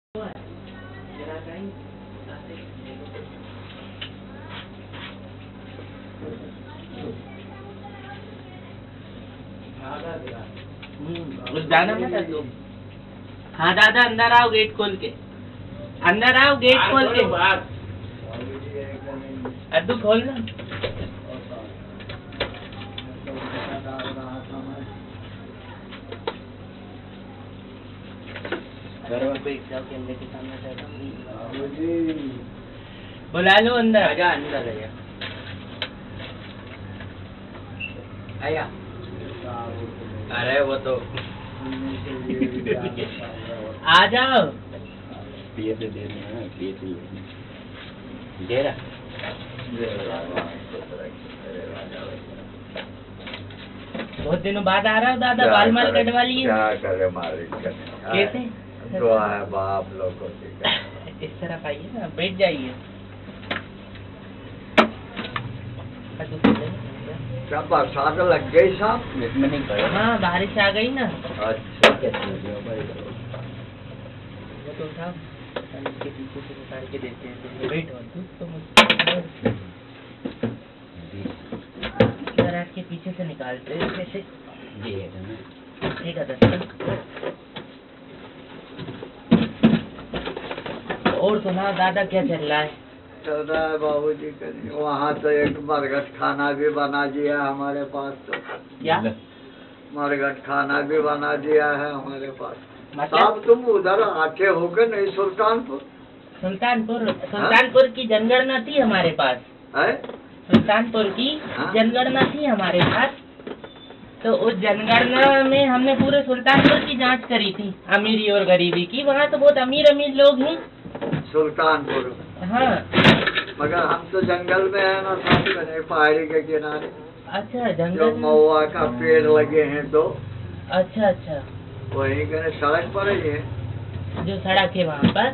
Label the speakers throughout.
Speaker 1: जाना मत तुम। हाँ दादा अंदर आओ, गेट खोल के अंदर आओ, गेट खोल के। अद्दू खोल ना। कैमरे के सामने बुला लो अंदर। आजा अंदर आया। अरे वो तो आ जाओ। दे रहा बहुत दिनों बाद आ रहा हूँ दादा। बाल माल कटवा लिए।
Speaker 2: क्या करे मालिक
Speaker 1: कैसे
Speaker 2: दुआ है बाप लोगों की।
Speaker 1: इस तरफ आइए ना, बैठ जाइए।
Speaker 2: क्या बरसात लग गई साहब?
Speaker 1: इसमें नहीं पड़ा। हाँ बारिश आ गई ना।
Speaker 2: अच्छा
Speaker 1: तो साहब इसके पीछे से निकाल के देते हैं। वेट और के पीछे से निकालते हैं कैसे? ठीक है दस्ता। और सुना दादा क्या चल रहा है?
Speaker 2: चल रहा है बाबूजी। वहाँ तो एक मरघट खाना भी बना दिया हमारे पास। तो
Speaker 1: क्या
Speaker 2: मरघट खाना भी बना दिया है हमारे पास।
Speaker 1: मतलब?
Speaker 2: साहब तुम उधर आके होगे नहीं सुल्तानपुर?
Speaker 1: सुल्तानपुर की जनगणना थी हमारे पास।
Speaker 2: है
Speaker 1: सुल्तानपुर की
Speaker 2: हाँ?
Speaker 1: जनगणना थी हमारे पास। तो उस जनगणना में हमने पूरे सुल्तानपुर की जांच करी थी, अमीरी और गरीबी की। वहाँ तो बहुत अमीर अमीर लोग हैं
Speaker 2: सुल्तानपुर।
Speaker 1: हाँ
Speaker 2: मगर हम तो जंगल में है ना साहब, पहाड़ी के किनारे।
Speaker 1: अच्छा
Speaker 2: जो
Speaker 1: जंगल में।
Speaker 2: महुआ का पेड़ लगे हैं तो
Speaker 1: अच्छा अच्छा
Speaker 2: वही कने सड़क पर ही है।
Speaker 1: जो सड़क है वहाँ पर।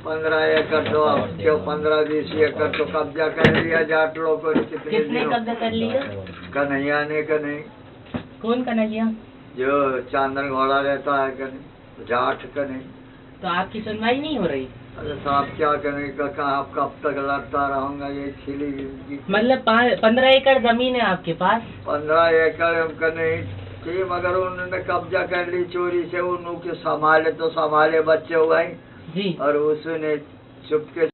Speaker 2: 15 एकड़ तो क्यों 15-20 एकड़ तो कब्जा कर लिया जाट लोगों ने।
Speaker 1: किसने कब्जा कर लिया?
Speaker 2: कन्हैया ने। कन्हैया
Speaker 1: कौन कन्हैया?
Speaker 2: जो चांदन घोड़ा रहता है कन्हैया, जाट कन्हैया।
Speaker 1: तो आपकी सुनवाई नहीं हो रही?
Speaker 2: अरे साहब क्या करने का, कहाँ कब तक लड़ता रहूंगा ये खिली जिंदगी।
Speaker 1: मतलब 15 एकड़ जमीन है आपके पास?
Speaker 2: 15 एकड़ हमको नहीं थी, मगर उन्होंने कब्जा कर ली चोरी से। उनके संभाले तो संभाले बच्चे हुए
Speaker 1: जी।
Speaker 2: और उसने चुपके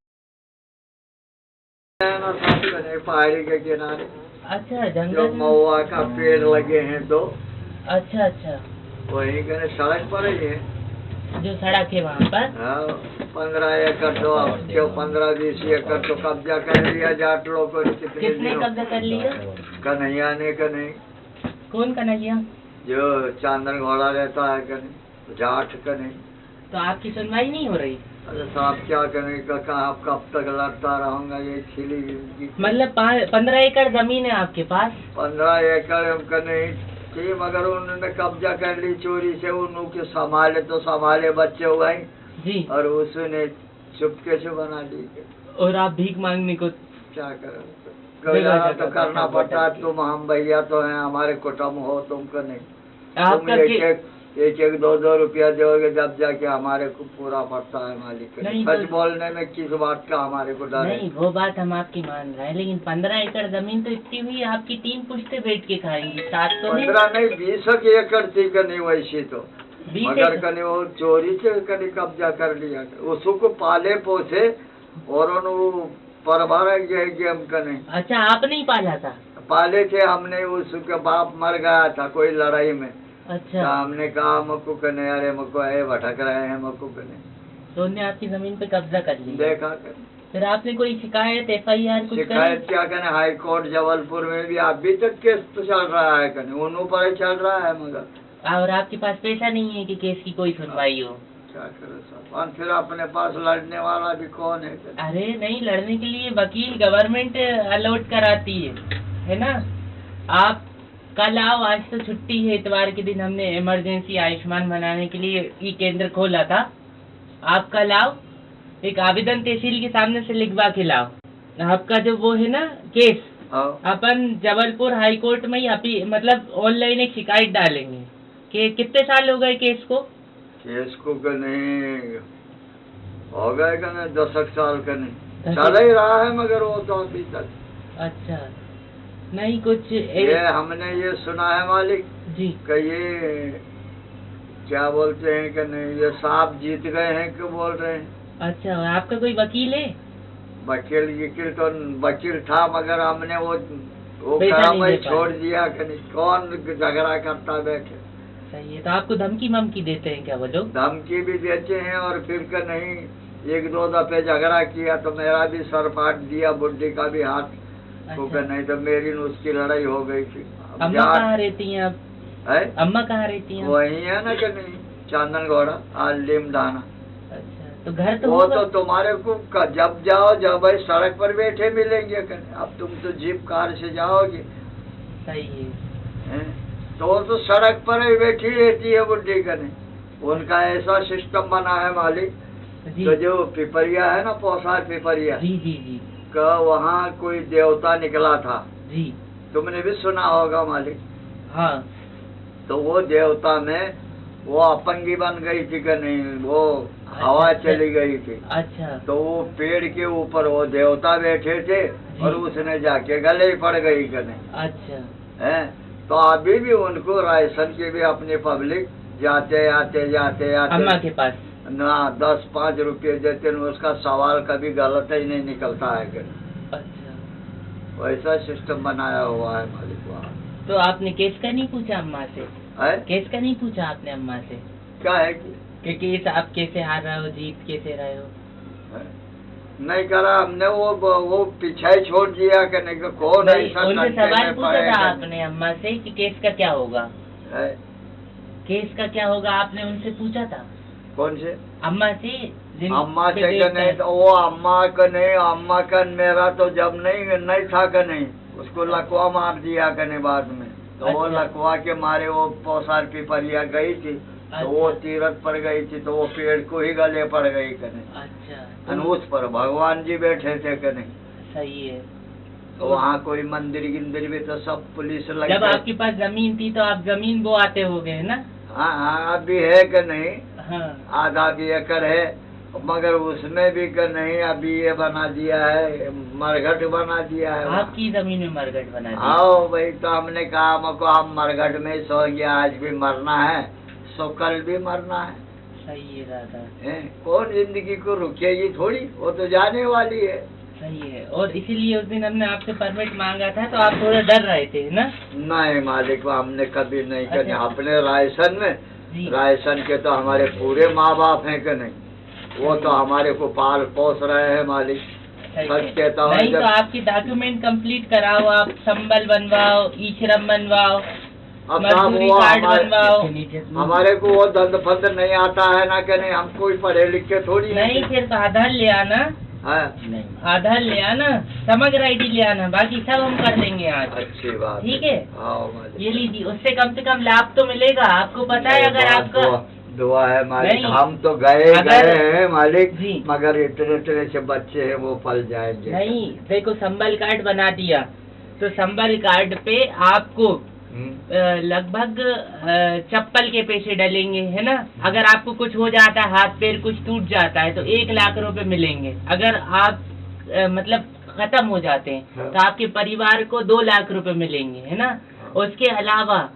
Speaker 2: पहाड़ी के किनारे।
Speaker 1: अच्छा जंगल
Speaker 2: जो महुआ का पेड़ लगे हैं तो
Speaker 1: अच्छा अच्छा
Speaker 2: वही कने सड़क पर ही है।
Speaker 1: जो सड़क है वहाँ पर।
Speaker 2: 15 एकड़ तो क्यों 15-20 एकड़ तो कब्जा कर लिया जाट लोगों ने।
Speaker 1: किसने कब्जा कर लिया?
Speaker 2: कन्हैया ने। कन्हैया
Speaker 1: कौन कन्हैया?
Speaker 2: जो चांदन घोड़ा रहता है कन्हैया, जाट कन्हैया।
Speaker 1: तो आपकी सुनवाई नहीं हो रही?
Speaker 2: अरे साहब क्या करने का, कहाँ कब तक लड़ता रहूंगा ये खिली जिंदगी।
Speaker 1: मतलब 15 एकड़ जमीन है आपके पास?
Speaker 2: 15 एकड़ हमको नहीं थी, मगर उन्होंने कब्जा कर ली चोरी से। उनके संभाले तो संभाले बच्चे हुए
Speaker 1: जी।
Speaker 2: और उसने चुपके से बना ली।
Speaker 1: और आप भीख मांगने को?
Speaker 2: क्या करें, गुजारा तो करना पड़ता है। तुम हम भैया तो हैं, हमारे कुटुंब हो, तुमको नहीं। तुम एक 2 रुपया दोगे जब जाके हमारे को पूरा पड़ता है मालिक। सच बोलने में किस बात का हमारे को डर है?
Speaker 1: नहीं वो बात हम आपकी मान रहे हैं, लेकिन 15 एकड़ जमीन तो इतनी हुई आपकी 3 पुश्ते बैठ के खाएंगी। 7 तो
Speaker 2: 15 नहीं 20 एकड़ थी कनी वैसी तो, मगर कनी वो चोरी से कनी कब्जा कर लिया। उसको पाले पोसे और परवार हम कने।
Speaker 1: अच्छा आप नहीं पाला था?
Speaker 2: पाले थे हमने। उसके बाप मर गया था कोई लड़ाई में।
Speaker 1: अच्छा
Speaker 2: तो हमने कहा मक्कू कने, अरे मक्कू भटक रहे हैं मक्कू कने।
Speaker 1: तो उन्होंने आपकी जमीन पे कब्जा कर लिया?
Speaker 2: देखा कर।
Speaker 1: फिर आपने कोई शिकायत FIR कुछ
Speaker 2: शिकायत क्या कने, हाई कोर्ट जबलपुर में भी अभी तक केस तो चल रहा है कने, उन्हों पर ही चल रहा है। मगर
Speaker 1: और आपके पास पैसा नहीं है कि केस की कोई सुनवाई हो?
Speaker 2: क्या करो साहब, और फिर अपने पास लड़ने वाला भी कौन है?
Speaker 1: अरे नहीं, लड़ने के लिए वकील गवर्नमेंट अलॉट कराती है ना। आप कल आओ, आज तो छुट्टी है, इतवार के दिन हमने इमरजेंसी आयुष्मान बनाने के लिए ई केंद्र खोला था। आप कल आओ, एक आवेदन तहसील के सामने से लिखवा के लाओ। आपका जो वो है ना केस, अपन जबलपुर हाई कोर्ट में ही मतलब ऑनलाइन एक शिकायत डालेंगे कि कितने साल हो गए केस को।
Speaker 2: केस को नहीं हो गए का नहीं 10 साल का नहीं,
Speaker 1: 10
Speaker 2: चल ही रहा है मगर वो तो अभी तक।
Speaker 1: अच्छा, नहीं कुछ
Speaker 2: ये हमने ये सुना है मालिक
Speaker 1: जी
Speaker 2: कि ये क्या बोलते हैं कि नहीं, ये साहब जीत गए हैं क्यों बोल रहे हैं।
Speaker 1: अच्छा, आपका कोई वकील है?
Speaker 2: वकील तो वकील था मगर हमने वो
Speaker 1: पैसा
Speaker 2: करा
Speaker 1: नहीं
Speaker 2: भाई
Speaker 1: दे पाए।
Speaker 2: छोड़ दिया कि नहीं, कौन झगड़ा करता बैठे।
Speaker 1: सही है, तो आपको धमकी ममकी देते हैं क्या वो लोग?
Speaker 2: धमकी भी देते हैं और फिर का नहीं, 1-2 दफे झगड़ा किया तो मेरा भी सर फाट दिया, बुड्ढी का भी हाथ को
Speaker 1: अच्छा।
Speaker 2: नहीं तो मेरी उसकी लड़ाई हो गई थी। अब
Speaker 1: अम्मा कहाँ रहती हैं आप?
Speaker 2: है
Speaker 1: अम्मा कहाँ रहती हैं?
Speaker 2: वही है ना कि नहीं, चांदन घोड़ा आलिम दाना।
Speaker 1: अच्छा, तो घर तो
Speaker 2: वो
Speaker 1: होगा?
Speaker 2: तो तुम्हारे को जब जाओ जब भाई सड़क पर बैठे मिलेंगे कहीं, अब तुम तो जीप कार से जाओगे।
Speaker 1: सही है।
Speaker 2: हैं? तो वो तो सड़क पर ही बैठी रहती है बुढ़ी कने। उनका ऐसा सिस्टम बना है मालिक,
Speaker 1: जी
Speaker 2: तो जो पिपरिया है ना, पोसार पिपरिया
Speaker 1: जी जी जी
Speaker 2: का, वहाँ कोई देवता निकला था,
Speaker 1: जी।
Speaker 2: तुमने भी सुना होगा मालिक।
Speaker 1: हाँ।
Speaker 2: तो वो देवता में वो अपंगी बन गई थी कि नहीं, वो हवा
Speaker 1: अच्छा,
Speaker 2: चली गई थी।
Speaker 1: अच्छा
Speaker 2: तो वो पेड़ के ऊपर वो देवता बैठे थे और उसने जाके गले ही पड़ गई कि नहीं।
Speaker 1: अच्छा
Speaker 2: है तो अभी भी उनको रायसन के भी अपनी पब्लिक जाते आते
Speaker 1: अम्मा के पास।
Speaker 2: ना 10-5 रुपये देते हैं, उसका सवाल कभी गलत ही नहीं निकलता है कि
Speaker 1: अच्छा,
Speaker 2: वैसा सिस्टम बनाया हुआ है मालिक वहाँ।
Speaker 1: तो आपने केस का नहीं पूछा अम्मा से?
Speaker 2: है
Speaker 1: केस का नहीं पूछा आपने अम्मा से
Speaker 2: क्या है
Speaker 1: कि केस आप कैसे हार रहे हो, जीत कैसे रहे हो?
Speaker 2: है? नहीं करा हमने, वो पीछे छोड़ दिया कि नहीं, कौन
Speaker 1: नहीं,
Speaker 2: ऐसा
Speaker 1: उनसे
Speaker 2: नशे
Speaker 1: सवाल
Speaker 2: में
Speaker 1: पूछा
Speaker 2: पड़ेगा।
Speaker 1: था आपने अम्मा से कि केस का क्या होगा?
Speaker 2: है?
Speaker 1: केस का क्या होगा आपने उनसे पूछा था?
Speaker 2: कौन से
Speaker 1: अम्मा से?
Speaker 2: अम्मा से कि नहीं, तो वो अम्मा का नहीं, अम्मा का मेरा तो जब नहीं था कि नहीं, उसको लकवा मार दिया कि नहीं बाद में। तो वो
Speaker 1: अच्छा।
Speaker 2: लकवा के मारे वो पोसार पिपरिया गई थी, तो वो तीरथ पर गई थी, तो वो पेड़ को ही गले पड़ गई कि नहीं।
Speaker 1: अच्छा,
Speaker 2: और उस पर भगवान जी बैठे थे कि नहीं।
Speaker 1: सही है।
Speaker 2: तो वहाँ कोई मंदिर गिंदिर भी तो सब पुलिस लग
Speaker 1: जब
Speaker 2: गई।
Speaker 1: आपके पास जमीन थी तो आप जमीन बो आते हो गए ना?
Speaker 2: हाँ अभी है कि नहीं,
Speaker 1: हाँ।
Speaker 2: आधा भी एकड़ है, मगर उसमें भी कि नहीं अभी ये बना दिया है, मरघट बना दिया है।
Speaker 1: आपकी जमीन में मरघट बना दिया?
Speaker 2: आओ भाई, तो हमने कहा हमको हम मरघट में ही सोएंगे, आज भी मरना है सो कल भी मरना है।
Speaker 1: सही है दादा।
Speaker 2: कौन जिंदगी को रुकेगी थोड़ी, वो तो जाने वाली है।
Speaker 1: सही है, और इसीलिए उस दिन हमने आपसे परमिट मांगा था तो आप थोड़ा डर रहे थे ना?
Speaker 2: नहीं मालिक, हमने कभी नहीं
Speaker 1: अच्छा।
Speaker 2: करने अपने रायसन में।
Speaker 1: जी।
Speaker 2: रायसन के तो हमारे पूरे माँ बाप हैं कि नहीं, वो तो हमारे को पाल पोस रहे हैं मालिक।
Speaker 1: सही
Speaker 2: सच
Speaker 1: है।
Speaker 2: कहता हूँ,
Speaker 1: नहीं तो
Speaker 2: जब
Speaker 1: आपकी डॉक्यूमेंट कंप्लीट कराओ, आप संबल बनवाओ, ई श्रम बनवाओ,
Speaker 2: अब साहब
Speaker 1: मजदूरी
Speaker 2: वो
Speaker 1: कार्ड बनवाओ।
Speaker 2: हमारे को वो दंड फंद नहीं आता है ना कि नहीं, हम कोई पढ़े लिखे थोड़ी
Speaker 1: नहीं, फिर तो आधार ले आना।
Speaker 2: है।
Speaker 1: नहीं, आधार ले आना, समग्र आईडी ले आना, बाकी सब हम कर लेंगे आज।
Speaker 2: अच्छी बात
Speaker 1: ठीक है?
Speaker 2: आओ मालिक।
Speaker 1: ये लीजिए, उससे कम से कम लाभ तो मिलेगा आपको। पता है अगर आपका
Speaker 2: दुआ है मालिक,
Speaker 1: नहीं,
Speaker 2: हम तो गए हैं मालिक
Speaker 1: जी।
Speaker 2: मगर इतने से बच्चे हैं वो पल जाएंगे।
Speaker 1: नहीं, देखो संबल कार्ड बना दिया तो संबल कार्ड पे आपको लगभग चप्पल के पैसे डलेंगे, है ना? अगर आपको कुछ हो जाता है, हाथ पैर कुछ टूट जाता है तो 1 लाख रुपए मिलेंगे। अगर आप मतलब खत्म हो जाते हैं तो आपके परिवार को 2 लाख रुपए मिलेंगे, है ना? उसके अलावा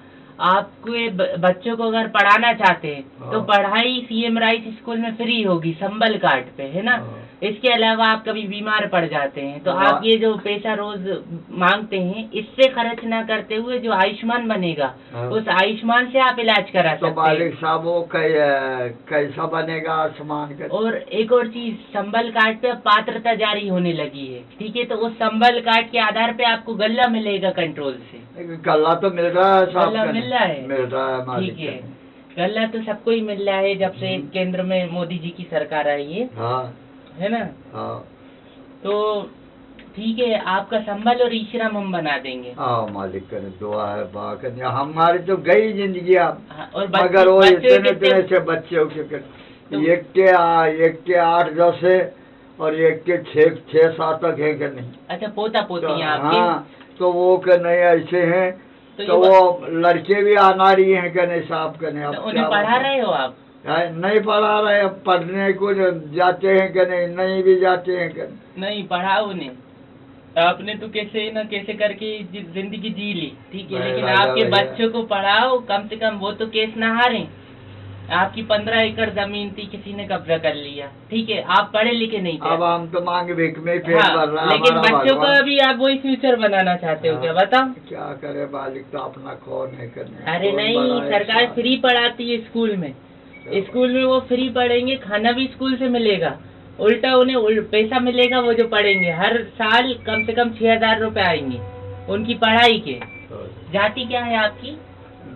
Speaker 1: आपके बच्चों को अगर पढ़ाना चाहते हैं तो पढ़ाई सीएम राइस स्कूल में फ्री होगी संबल कार्ड पे, है ना? इसके अलावा आप कभी बीमार पड़ जाते हैं तो आप ये जो पैसा रोज मांगते हैं इससे खर्च ना करते हुए जो आयुष्मान बनेगा उस आयुष्मान से आप इलाज करा
Speaker 2: तो
Speaker 1: सकते
Speaker 2: मालिक
Speaker 1: हैं।
Speaker 2: साहब वो कैसा बनेगा आयुष्मान का?
Speaker 1: और एक और चीज, संबल कार्ड पे अब पात्रता जारी होने लगी है, ठीक है? तो उस संबल कार्ड के आधार पे आपको गल्ला मिलेगा कंट्रोल से।
Speaker 2: गल्ला तो मिल रहा है साहब,
Speaker 1: गल्ला मिल रहा है?
Speaker 2: मिल रहा है मालिक।
Speaker 1: ठीक है, गल्ला तो सबको ही मिल रहा है जब से केंद्र में मोदी जी की सरकार आई है,
Speaker 2: हाँ
Speaker 1: है ना?
Speaker 2: हाँ।
Speaker 1: तो ठीक है, आपका संबल और ई श्रम हम बना देंगे।
Speaker 2: हाँ मालिक करे दुआ है बाकी, हमारी तो गई जिंदगी अब।
Speaker 1: हाँ, और
Speaker 2: मगर वो इतने
Speaker 1: कितने-
Speaker 2: से बच्चे एक के 8-10 है और एक के 6-7 तक है कि नहीं।
Speaker 1: अच्छा, पोता पोती हैं
Speaker 2: तो
Speaker 1: आपके?
Speaker 2: हाँ, तो वो के नहीं ऐसे हैं
Speaker 1: तो
Speaker 2: तो वो लड़के भी अनाड़ी हैं कि नहीं साहब के नहीं।
Speaker 1: तो
Speaker 2: अब
Speaker 1: उन्हें
Speaker 2: क्या
Speaker 1: पढ़ा
Speaker 2: बताऊं?
Speaker 1: रहे हो आप?
Speaker 2: नहीं पढ़ा रहे, अब पढ़ने को जाते हैं कि नहीं, नहीं भी जाते हैं कि
Speaker 1: नहीं पढ़ाओ नहीं, आपने तो कैसे न कैसे करके जिंदगी जी ली, ठीक है, लेकिन आपके बच्चों को पढ़ाओ कम से कम, वो तो केस ना हारे। आपकी 15 एकड़ जमीन थी, किसी ने कब्जा कर लिया, ठीक है, आप पढ़े लिखे नहीं थे,
Speaker 2: अब हम तो मांग भीख में पेट भर रहा है।
Speaker 1: लेकिन बच्चों का भी आप वही फ्यूचर बनाना चाहते हो क्या, बताओ?
Speaker 2: क्या करे, मालिक तो अपना कौन है करने।
Speaker 1: अरे नहीं, सरकार फ्री पढ़ाती है स्कूल में, स्कूल में वो फ्री पढ़ेंगे, खाना भी स्कूल से मिलेगा, उल्टा उन्हें पैसा मिलेगा, वो जो पढ़ेंगे हर साल कम से कम 6,000 रुपए आएंगे उनकी पढ़ाई के। जाति क्या है आपकी?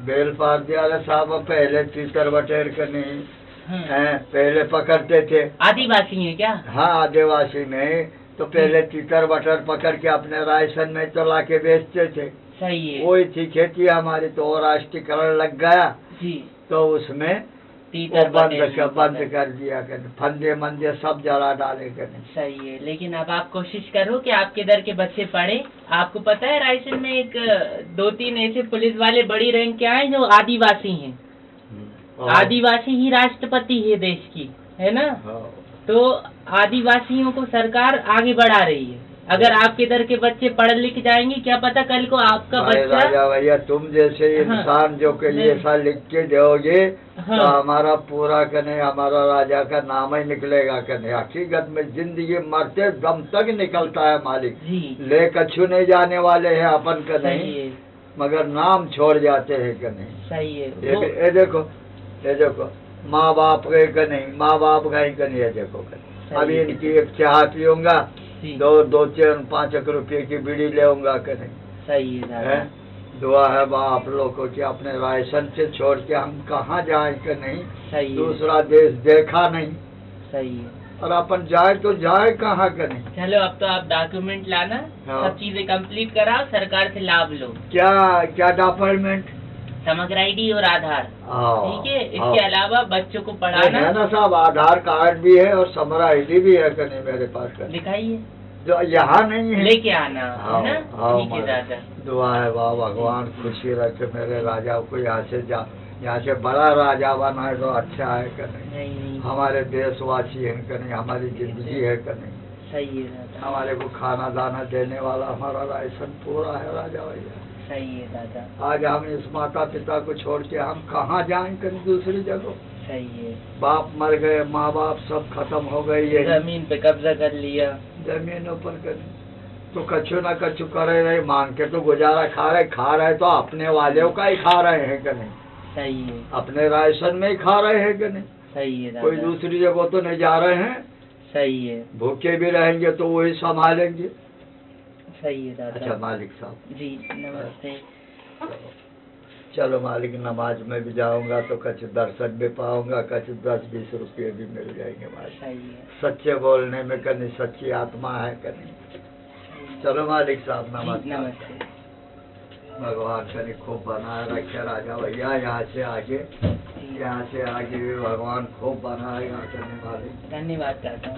Speaker 2: बेल पार दिया साहब, पहले तीतर बटेर के नहीं है, पहले पकड़ते थे।
Speaker 1: आदिवासी है क्या? हाँ,
Speaker 2: आदिवासी में तो पहले तीतर बटर पकड़ के अपने राशन में तो ला के बेचते थे।
Speaker 1: सही है।
Speaker 2: वही थी खेती हमारी, तो राष्ट्रीयकरण लग गया
Speaker 1: जी,
Speaker 2: तो उसमें बंद कर दिया कर, फंदे मंदे सब जला डाले कर।
Speaker 1: सही है, लेकिन अब आप कोशिश करो कि आपके दर के बच्चे पढ़े। आपको पता है रायसेन में एक 2-3 ऐसे पुलिस वाले बड़ी रैंक के आए जो आदिवासी हैं, आदिवासी ही राष्ट्रपति है देश की, है ना? तो आदिवासियों को सरकार आगे बढ़ा रही है। अगर आपके दर के बच्चे पढ़ लिख जाएंगे, क्या पता कल को आपका बच्चा।
Speaker 2: राजा भैया, तुम जैसे इंसान जो के लिए ऐसा लिख के दोगे तो हमारा पूरा कने, हमारा राजा का नाम ही निकलेगा कने। हकीकत में जिंदगी मरते दम तक निकलता है मालिक, ले कछु नहीं जाने वाले हैं अपन का नहीं, मगर नाम छोड़ जाते हैं कि नहीं।
Speaker 1: सही है।
Speaker 2: ये देखो, ये देखो, माँ बाप गए का नहीं, माँ बाप गए का नहीं, ये देखो अभी इनकी एक चाय पीऊंगा, 2-4-5 रुपये की बीड़ी लेऊंगा कि नहीं।
Speaker 1: सही है।
Speaker 2: दुआ है आप लोगों को कि अपने रायसन से छोड़ के हम कहाँ जाए कि नहीं।
Speaker 1: सही
Speaker 2: दूसरा देश देखा नहीं।
Speaker 1: सही है।
Speaker 2: और अपन जाए तो जाए कहाँ के नहीं।
Speaker 1: चलो, अब तो आप डॉक्यूमेंट लाना, सब चीजें कंप्लीट कराओ, सरकार से लाभ लो।
Speaker 2: क्या क्या डॉक्यूमेंट?
Speaker 1: समग्र ID और आधार, ठीक है। इसके अलावा बच्चों को पढ़ाना
Speaker 2: है ना साहब, आधार कार्ड भी है और समग्र ID भी है कि नहीं मेरे पास का।
Speaker 1: दिखाइए,
Speaker 2: जो यहाँ नहीं है
Speaker 1: लेके आना, है ना? ठीक है दादा।
Speaker 2: दुआ है वाह, भगवान खुशी रखे मेरे राजा को, यहाँ से बड़ा राजा बना है तो अच्छा है कि नहीं। हमारे देशवासी है कि नहीं, हमारी जिंदगी है कि नहीं।
Speaker 1: सही है दादा।
Speaker 2: हमारे को खाना दाना देने वाला हमारा राशन पूरा है राजा भैया।
Speaker 1: सही है दादा।
Speaker 2: आज हम इस माता पिता को छोड़ के हम कहाँ जाएं कहीं दूसरी जगह।
Speaker 1: सही है।
Speaker 2: बाप मर गए, माँ बाप सब खत्म हो गई है,
Speaker 1: जमीन पे कब्जा कर लिया,
Speaker 2: जमीनों पर कर, तो कछु ना कछु करे रहे, मांग के तो गुजारा खा रहे तो अपने वालों का ही खा रहे हैं कि नहीं।
Speaker 1: सही है।
Speaker 2: अपने राशन में ही खा रहे हैं कि नहीं।
Speaker 1: सही है दादा।
Speaker 2: कोई दूसरी जगह तो नहीं जा रहे हैं।
Speaker 1: सही है।
Speaker 2: भूखे भी रहेंगे तो वही संभालेंगे।
Speaker 1: सही है दादा।
Speaker 2: अच्छा मालिक साहब
Speaker 1: जी, नमस्ते।
Speaker 2: चलो मालिक, नमाज में भी जाऊंगा तो कुछ दर्शन भी पाऊंगा, कुछ 10-20 रुपये भी मिल जाएंगे मालिक।
Speaker 1: सही है।
Speaker 2: सच्चे बोलने में कहीं सच्ची आत्मा है कहीं। चलो मालिक साहब,
Speaker 1: नमस्ते।
Speaker 2: भगवान कहीं खूब बनाए रखे राजा भैया, यहाँ से आगे भी भगवान खूब बनाएगा कहीं मालिक।
Speaker 1: धन्यवाद दादा।